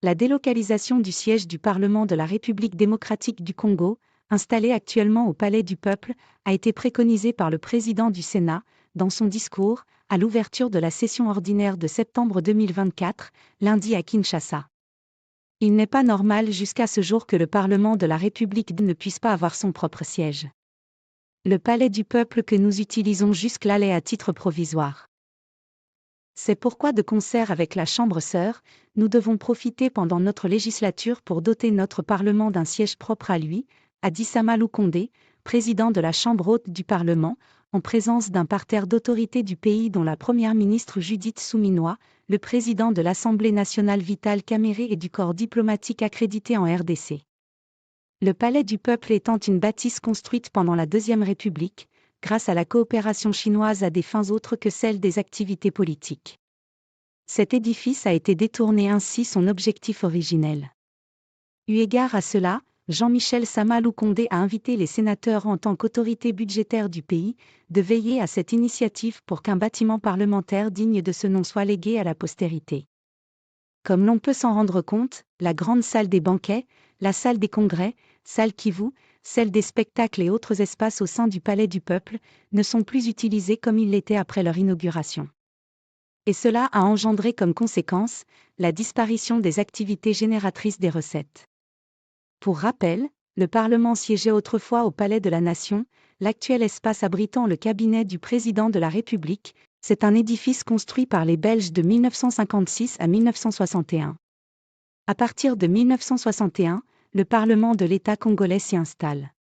La délocalisation du siège du Parlement de la République démocratique du Congo, installé actuellement au Palais du Peuple, a été préconisée par le président du Sénat, dans son discours, à l'ouverture de la session ordinaire de septembre 2024, lundi à Kinshasa. Il n'est pas normal jusqu'à ce jour que le Parlement de la République ne puisse pas avoir son propre siège. Le Palais du Peuple que nous utilisons jusque-là l'est à titre provisoire. C'est pourquoi, de concert avec la Chambre sœur, nous devons profiter pendant notre législature pour doter notre Parlement d'un siège propre à lui, a dit Samalou Condé, président de la Chambre haute du Parlement, en présence d'un parterre d'autorités du pays dont la première ministre Judith Souminois, le président de l'Assemblée nationale Vital Kamerhe et du corps diplomatique accrédité en RDC. Le Palais du Peuple étant une bâtisse construite pendant la Deuxième République, grâce à la coopération chinoise à des fins autres que celles des activités politiques. Cet édifice a été détourné ainsi son objectif originel. Eu égard à cela, Jean-Michel Samalou Condé a invité les sénateurs en tant qu'autorité budgétaire du pays, de veiller à cette initiative pour qu'un bâtiment parlementaire digne de ce nom soit légué à la postérité. Comme l'on peut s'en rendre compte, la grande salle des banquets, la salle des congrès, salle Kivu, celle des spectacles et autres espaces au sein du Palais du Peuple, ne sont plus utilisés comme ils l'étaient après leur inauguration. Et cela a engendré comme conséquence, la disparition des activités génératrices des recettes. Pour rappel, le Parlement siégeait autrefois au Palais de la Nation, l'actuel espace abritant le cabinet du président de la République. C'est un édifice construit par les Belges de 1956 à 1961. À partir de 1961, le Parlement de l'État congolais s'y installe.